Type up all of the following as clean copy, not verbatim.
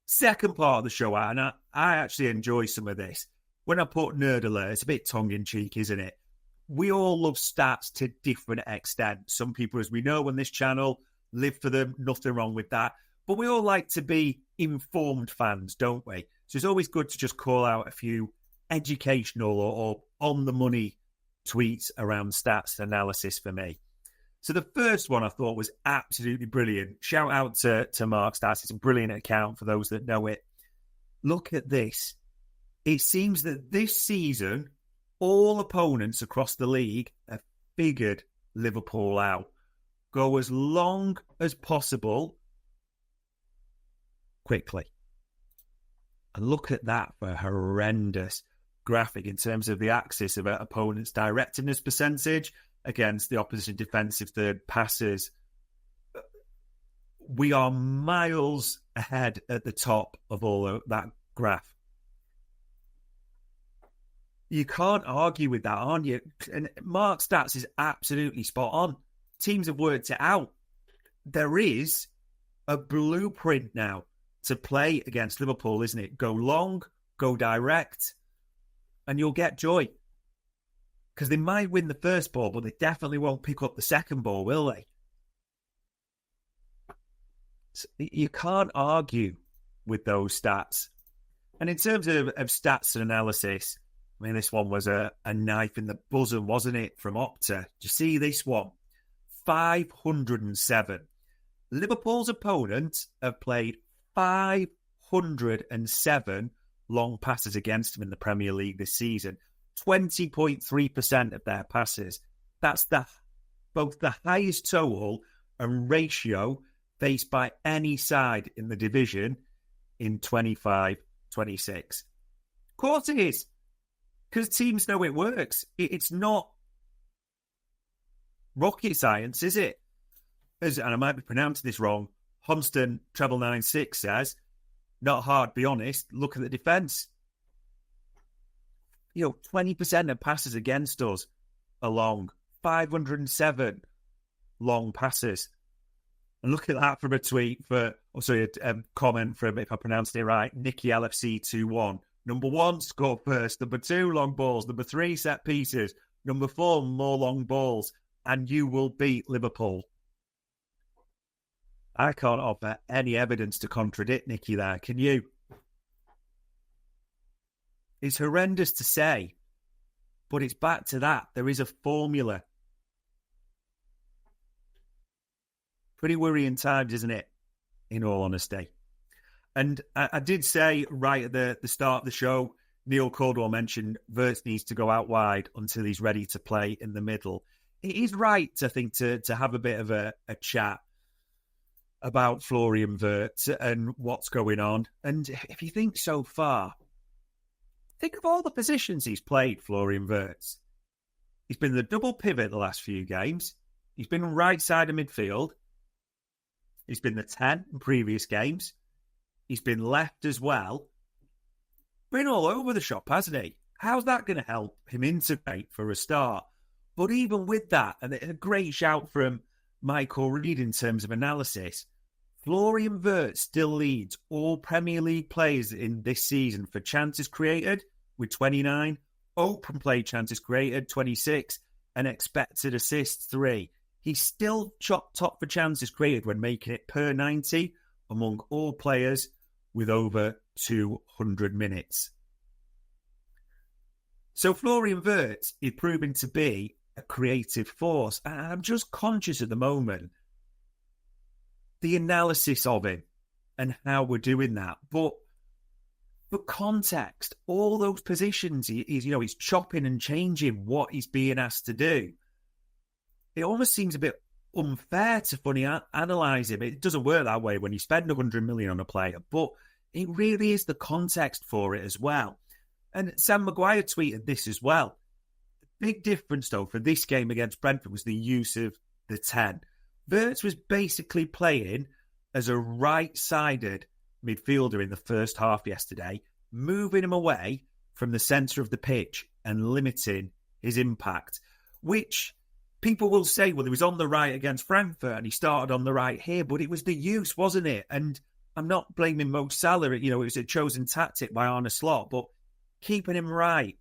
Second part of the show, and I actually enjoy some of this. When I put nerd alert, it's a bit tongue-in-cheek, isn't it? We all love stats to different extents. Some people, as we know on this channel, live for them. Nothing wrong with that. But we all like to be informed fans, don't we? So it's always good to just call out a few educational or on-the-money tweets around stats analysis for me. So the first one I thought was absolutely brilliant. Shout out to Mark Stats. It's a brilliant account for those that know it. Look at this. It seems that this season, all opponents across the league have figured Liverpool out. Go as long as possible quickly. And look at that for a horrendous graphic in terms of the axis of an opponent's directiveness percentage against the opposition defensive third passes. We are miles ahead at the top of all of that graph. You can't argue with that, aren't you? And Mark Stats is absolutely spot on. Teams have worked it out. There is a blueprint now to play against Liverpool, isn't it? Go long, go direct, and you'll get joy. Because they might win the first ball, but they definitely won't pick up the second ball, will they? So you can't argue with those stats. And in terms of stats and analysis, I mean, this one was a knife in the bosom, wasn't it, from Opta? Do you see this one? 507. Liverpool's opponents have played 507 long passes against them in the Premier League this season. 20.3% of their passes. That's both the highest total and ratio faced by any side in the division in 25-26. Of course it is. Because teams know it works. It's not rocket science, is it? And I might be pronouncing this wrong, Hunston 9996 says, not hard, be honest, look at the defence. 20% of passes against us are long. 507 long passes. And look at that from a tweet a comment from, if I pronounced it right, Nicky LFC 21. Number 1, score first. Number 2, long balls. Number 3, set pieces. Number 4, more long balls. And you will beat Liverpool. I can't offer any evidence to contradict Nicky there. Can you? It's horrendous to say, but it's back to that. There is a formula. Pretty worrying times, isn't it? In all honesty. And I did say right at the start of the show, Neil Caldwell mentioned Wirtz needs to go out wide until he's ready to play in the middle. It is right, I think, to have a bit of a chat about Florian Wirtz and what's going on. And if you think so far, think of all the positions he's played, Florian Wirtz. He's been the double pivot the last few games. He's been right side of midfield. He's been the 10 in previous games. He's been left as well. Been all over the shop, hasn't he? How's that going to help him integrate for a start? But even with that, and a great shout from Michael Reed in terms of analysis, Florian Wirtz still leads all Premier League players in this season for chances created with 29, open play chances created 26, and expected assists 3. He's still top for chances created when making it per 90 among all players with over 200 minutes. So Florian Wirtz is proving to be a creative force. And I'm just conscious at the moment, the analysis of him and how we're doing that. But for context, all those positions, he's chopping and changing what he's being asked to do. It almost seems a bit unfair to fully analyse him. It doesn't work that way when you spend 100 million on a player, but it really is the context for it as well. And Sam Maguire tweeted this as well. The big difference, though, for this game against Brentford was the use of the 10. Wirtz was basically playing as a right-sided midfielder in the first half yesterday, moving him away from the centre of the pitch and limiting his impact, which people will say, well, he was on the right against Frankfurt and he started on the right here, but it was the use, wasn't it? And I'm not blaming Mo Salah. It was a chosen tactic by Arne Slot, but keeping him right.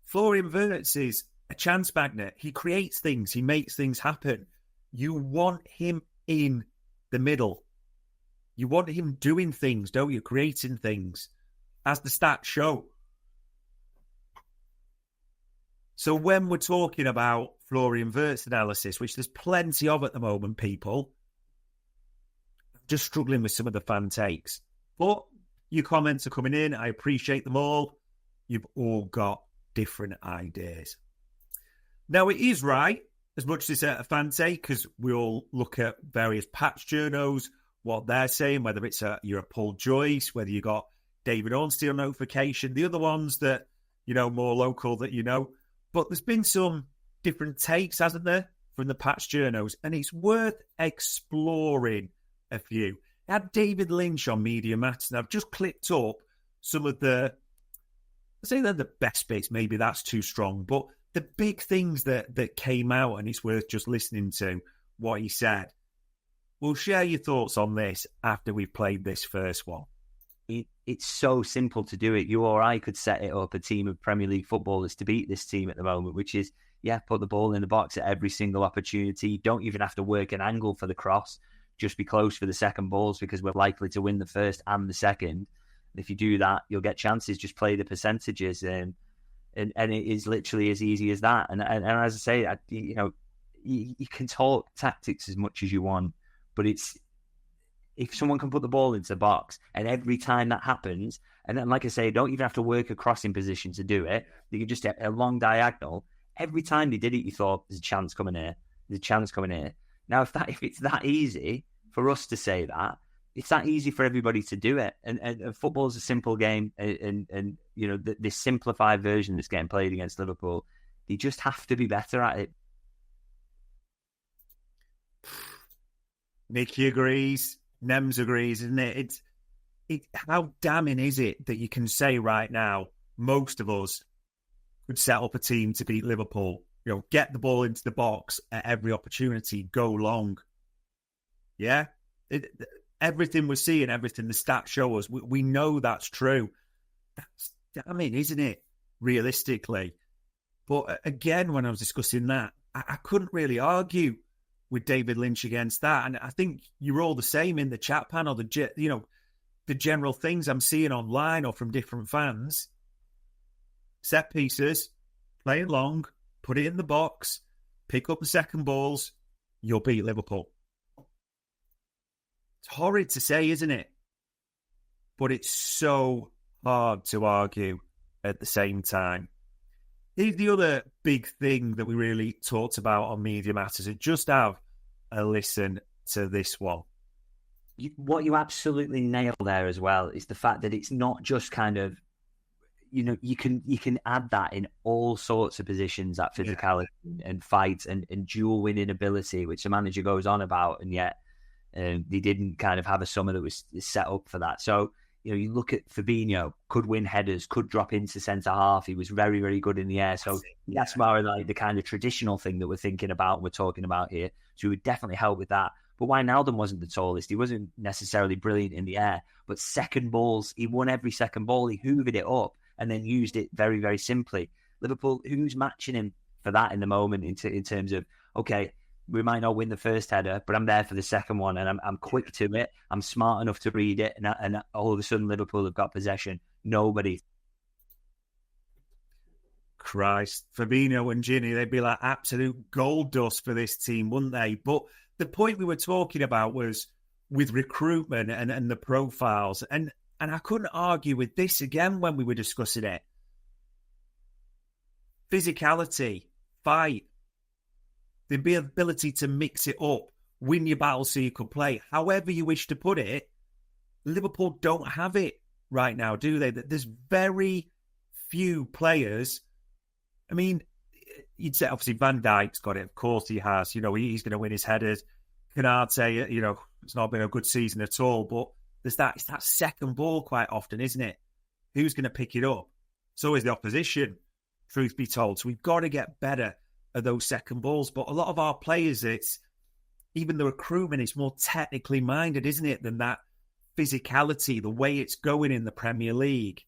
Florian Wirtz is a chance magnet. He creates things. He makes things happen. You want him in the middle. You want him doing things, don't you? Creating things, as the stats show. So when we're talking about Florian Wirtz analysis, which there's plenty of at the moment, people, just struggling with some of the fan takes. But your comments are coming in. I appreciate them all. You've all got different ideas. Now, it is right, as much as it's a fan take, because we all look at various patch journos, what they're saying, whether it's you're a Paul Joyce, whether you got David Ornstein notification, the other ones that, more local that But there's been some different takes, hasn't there, from the patch journos, and it's worth exploring a few. I had David Lynch on Media Matters, and I've just clicked up some of I say they're the best bits, maybe that's too strong, but the big things that came out, and it's worth just listening to what he said. We'll share your thoughts on this after we've played this first one. It's so simple to do it. You or I could set it up, a team of Premier League footballers to beat this team at the moment, which is, put the ball in the box at every single opportunity. You don't even have to work an angle for the cross. Just be close for the second balls because we're likely to win the first and the second. And if you do that, you'll get chances. Just play the percentages, and it is literally as easy as that. And as I say, you can talk tactics as much as you want, but if someone can put the ball into the box, and every time that happens, and then, like I say, don't even have to work a crossing position to do it. You can just get a long diagonal. Every time they did it, you thought, there's a chance coming here. There's a chance coming here. Now, if it's that easy for us to say that, it's that easy for everybody to do it. And football's a simple game, and this simplified version that's getting played against Liverpool, they just have to be better at it. Nicky agrees. Nems agrees, isn't it? How damning is it that you can say right now, most of us could set up a team to beat Liverpool? Get the ball into the box at every opportunity, go long. Yeah? Everything we're seeing, everything the stats show us, we know that's true. That's damning, isn't it? Realistically. But again, when I was discussing that, I couldn't really argue with David Lynch against that. And I think you're all the same in the chat panel, the general things I'm seeing online or from different fans. Set pieces, play it long, put it in the box, pick up the second balls, you'll beat Liverpool. It's horrid to say, isn't it? But it's so hard to argue at the same time. Here's the other big thing that we really talked about on Media Matters, and just have a listen to this one. What you absolutely nailed there as well is the fact that it's not just kind of, you can add that in all sorts of positions, that physicality and fight and dual winning ability, which the manager goes on about, and yet they didn't kind of have a summer that was set up for that. So, you look at Fabinho, could win headers, could drop into centre half. He was very, very good in the air. So that's more like the kind of traditional thing that we're thinking about, we're talking about here. So it would definitely help with that. But Wijnaldum wasn't the tallest. He wasn't necessarily brilliant in the air. But second balls, he won every second ball. He hoovered it up and then used it very, very simply. Liverpool, who's matching him for that in the moment in terms of, okay, we might not win the first header, but I'm there for the second one, and I'm quick to it. I'm smart enough to read it, and all of a sudden Liverpool have got possession. Nobody. Christ, Fabinho and Ginny, they'd be like absolute gold dust for this team, wouldn't they? But the point we were talking about was with recruitment and the profiles, and I couldn't argue with this again when we were discussing it. Physicality, fight, the ability to mix it up, win your battle so you could play. However you wish to put it, Liverpool don't have it right now, do they? There's very few players. I mean, you'd say obviously Van Dijk's got it. Of course he has. He's going to win his headers. Canate, it's not been a good season at all. But it's that second ball quite often, isn't it? Who's going to pick it up? So is the opposition, truth be told. So we've got to get better at those second balls. But a lot of our players, it's even the recruitment is more technically minded, isn't it, than that physicality, the way it's going in the Premier League.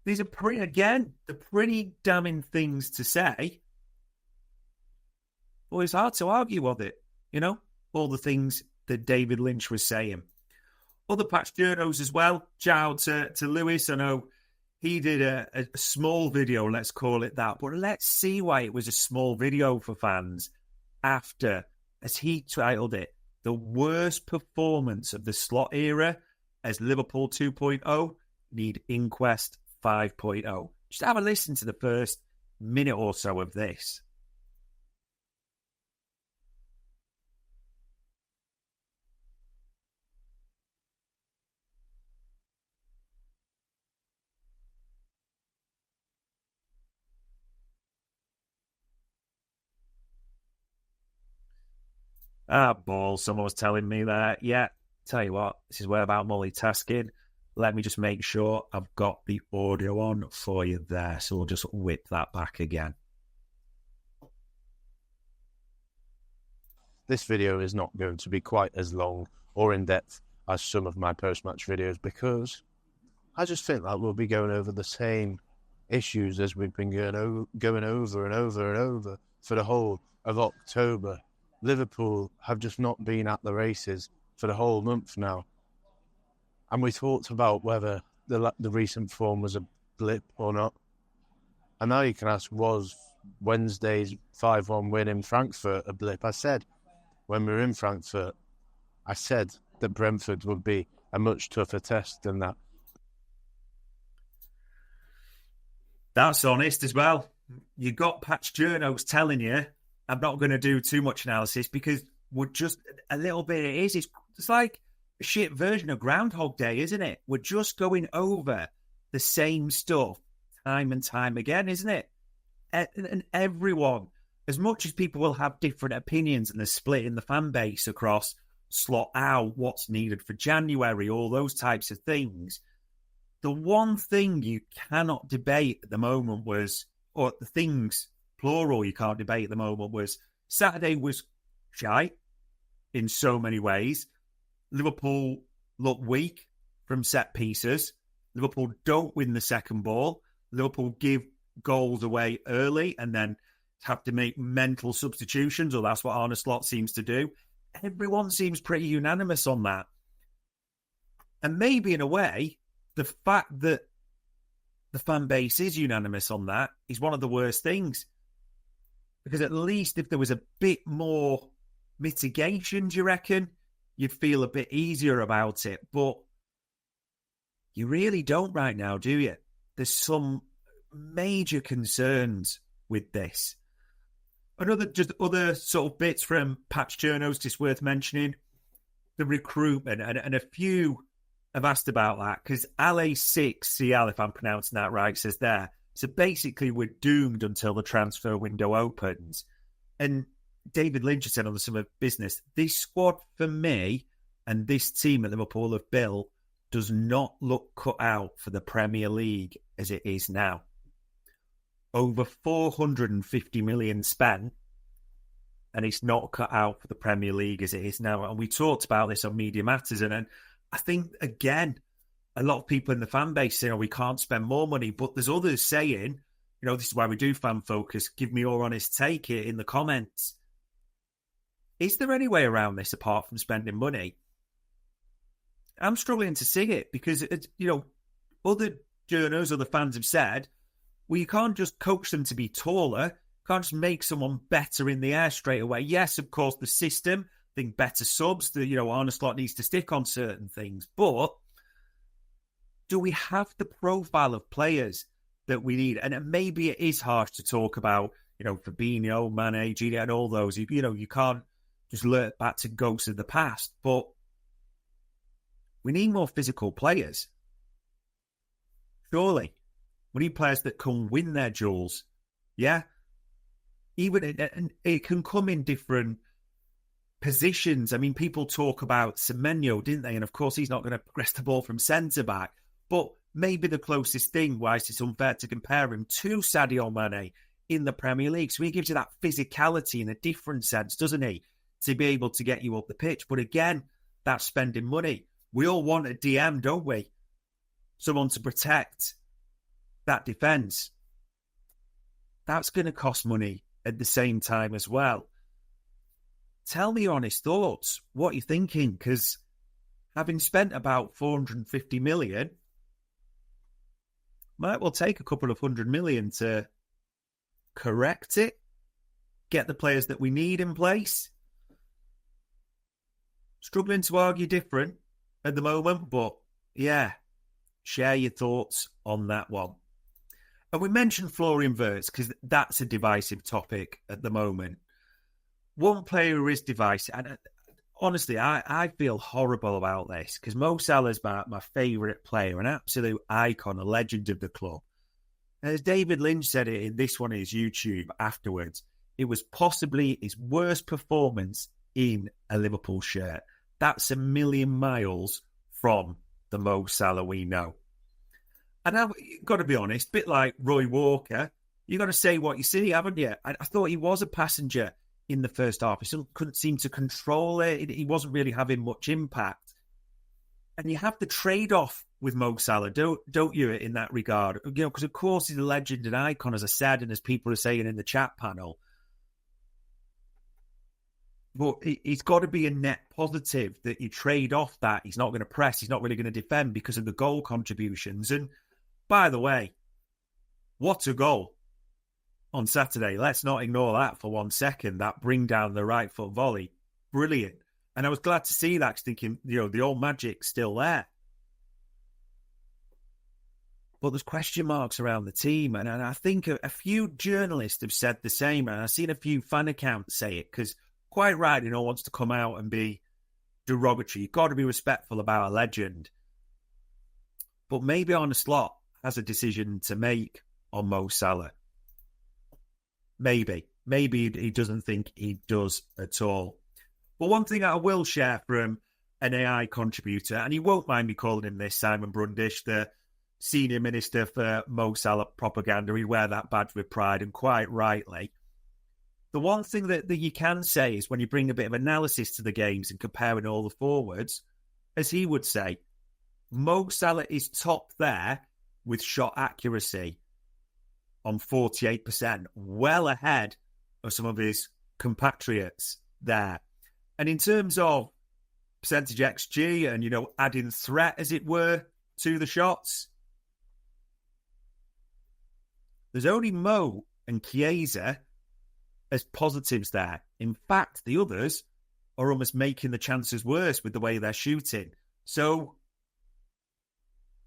These are pretty damning things to say. Well, it's hard to argue with it, all the things that David Lynch was saying. Other patch journos as well. Shout out to Lewis. I know he did a small video, let's call it that. But let's see why it was a small video for fans after, as he titled it, the worst performance of the slot era as Liverpool 2.0 need Inquest 5.0. Just have a listen to the first minute or so of this. Balls. Someone was telling me that. Yeah, tell you what, this is where about multitasking. Let me just make sure I've got the audio on for you there. So we'll just whip that back again. This video is not going to be quite as long or in-depth as some of my post-match videos because I just think that we'll be going over the same issues as we've been going over and over and over for the whole of October. Liverpool have just not been at the races for the whole month now. And we talked about whether the recent form was a blip or not. And now you can ask, was Wednesday's 5-1 win in Frankfurt a blip? I said, when we were in Frankfurt, I said that Brentford would be a much tougher test than that. That's honest as well. You got patch journos telling you, I'm not going to do too much analysis because we're just a little bit. It's like a shit version of Groundhog Day, isn't it? We're just going over the same stuff time and time again, isn't it? And everyone, as much as people will have different opinions and they're split in the fan base across slot out, what's needed for January, all those types of things. The one thing you cannot debate at the moment was, or the things, plural, you can't debate at the moment was Saturday was shy in so many ways. Liverpool look weak from set pieces. Liverpool don't win the second ball. Liverpool give goals away early and then have to make mental substitutions, or that's what Arne Slot seems to do. Everyone seems pretty unanimous on that. And maybe in a way, the fact that the fan base is unanimous on that is one of the worst things. Because at least if there was a bit more mitigation, do you reckon, you'd feel a bit easier about it? But you really don't right now, do you? There's some major concerns with this. Other sort of bits from patch journos just worth mentioning. The recruitment, and a few have asked about that, because LA6CL, if I'm pronouncing that right, says there, so basically we're doomed until the transfer window opens. And David Lynch said on the Summer Business, this squad for me and this team at Liverpool have built does not look cut out for the Premier League as it is now. Over 450 million spent, and it's not cut out for the Premier League as it is now. And we talked about this on Media Matters, and I think, again, a lot of people in the fan base say, we can't spend more money, but there's others saying, this is why we do fan focus, give me your honest take here in the comments. Is there any way around this apart from spending money? I'm struggling to see it because, other journos, other fans have said, well, you can't just coach them to be taller, can't just make someone better in the air straight away. Yes, of course, the system, I think better subs, Arne Slot needs to stick on certain things, but do we have the profile of players that we need? And maybe it is harsh to talk about, Fabinho, Mane, Gini, and all those. You can't just look back to ghosts of the past, but we need more physical players. Surely. We need players that can win their duels. Yeah? And it can come in different positions. I mean, people talk about Semenyo, didn't they? And of course, he's not going to progress the ball from centre-back. But maybe the closest thing, why it's unfair to compare him to Sadio Mane, in the Premier League. So he gives you that physicality in a different sense, doesn't he? To be able to get you up the pitch. But again, that's spending money. We all want a DM, don't we? Someone to protect that defence. That's going to cost money at the same time as well. Tell me your honest thoughts. What are you thinking? Because having spent about 450 million, might well take a couple of 100 million to correct it, get the players that we need in place. Struggling to argue different at the moment, but yeah, share your thoughts on that one. And we mentioned Florian Wirtz because that's a divisive topic at the moment. One player who is divisive, and honestly, I feel horrible about this because Mo Salah's my favourite player, an absolute icon, a legend of the club. And as David Lynch said it in this one on his YouTube afterwards, it was possibly his worst performance in a Liverpool shirt. That's a million miles from the Mo Salah we know. And I've got to be honest, a bit like Roy Walker, you've got to say what you see, haven't you? I thought he was a passenger in the first half. He still couldn't seem to control it. He wasn't really having much impact. And you have the trade-off with Mo Salah, don't you, in that regard? You know, because of course he's a legend and icon, as I said, and as people are saying in the chat panel. But he's got to be a net positive that you trade off that. He's not going to press. He's not really going to defend because of the goal contributions. And by the way, what a goal on Saturday. Let's not ignore that for 1 second. That bring down the right foot volley. Brilliant. And I was glad to see that, thinking, you know, the old magic's still there. But there's question marks around the team. And I think a few journalists have said the same. And I've seen a few fan accounts say it because quite right, you know, wants to come out and be derogatory. You've got to be respectful about a legend. But maybe Arne Slot has a decision to make on Mo Salah. Maybe he doesn't think he does at all. But one thing I will share from an AI contributor, and he won't mind me calling him this, Simon Brundish, the senior minister for Mo Salah propaganda. He'd wear that badge with pride, and quite rightly. The one thing that you can say is when you bring a bit of analysis to the games and comparing all the forwards, as he would say, Mo Salah is top there with shot accuracy on 48%, well ahead of some of his compatriots there. And in terms of percentage XG and, you know, adding threat, as it were, to the shots, there's only Mo and Chiesa as positives there. In fact, the others are almost making the chances worse with the way they're shooting. So,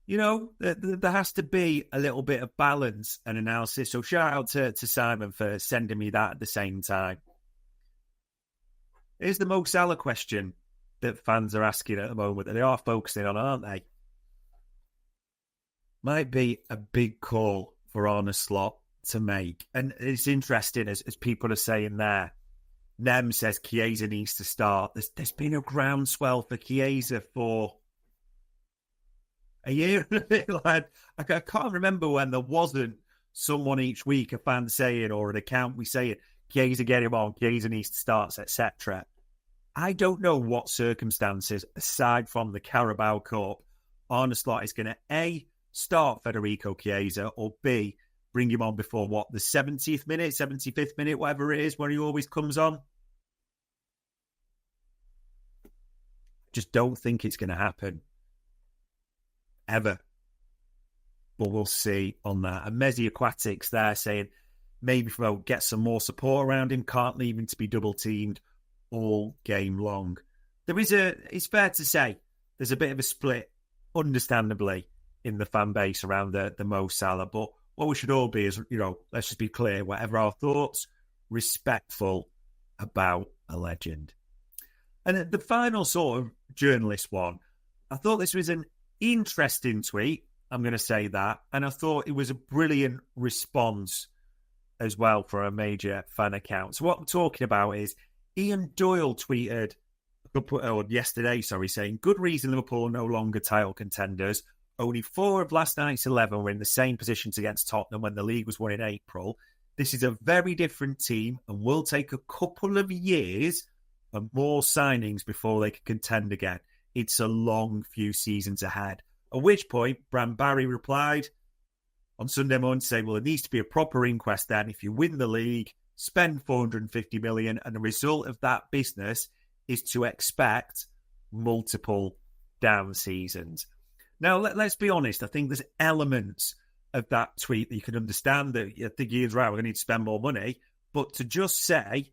you know, there has to be a little bit of balance and analysis. So shout out to Simon for sending me that at the same time. Here's the Mo Salah question that fans are asking at the moment, that they are focusing on, aren't they? Might be a big call for Arne Slot to make. And it's interesting, as people are saying there. Nem says Chiesa needs to start. There's been a groundswell for Chiesa for a year and a bit. Like, I can't remember when there wasn't someone each week, a fan saying, or an account we saying, Chiesa, get him on, Chiesa needs to start, etc. I don't know what circumstances, aside from the Carabao Cup, Arne Slot is going to A, start Federico Chiesa, or B, bring him on before, the 70th minute, 75th minute, whatever it is, when he always comes on. Just don't think it's going to happen. Ever. But we'll see on that. And Messi Aquatics there saying, maybe Flo get some more support around him, can't leave him to be double-teamed all game long. It's fair to say, there's a bit of a split, understandably, in the fan base around the Mo Salah, but what we should all be is, you know, let's just be clear, whatever our thoughts, respectful about a legend. And the final sort of journalist one, I thought this was an interesting tweet, I'm going to say that, and I thought it was a brilliant response as well for a major fan account. So what I'm talking about is Ian Doyle tweeted yesterday, saying, good reason Liverpool are no longer title contenders. Only 4 of last night's 11 were in the same positions against Tottenham when the league was won in April. This is a very different team and will take a couple of years and more signings before they can contend again. It's a long few seasons ahead. At which point, Bram Barry replied on Sunday morning to say, well, there needs to be a proper inquest then. If you win the league, spend 450 million, and the result of that business is to expect multiple down seasons. Now, let's be honest. I think there's elements of that tweet that you can understand that I think he is right. We're going to need to spend more money. But to just say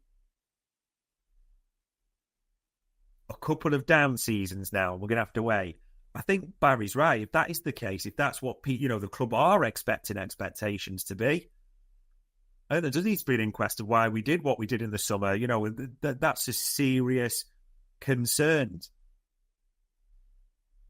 a couple of down seasons now, we're going to have to wait. I think Barry's right. If that is the case, if that's what the club are expecting expectations to be, I think there does need to be an inquest of why we did what we did in the summer. That's a serious concern.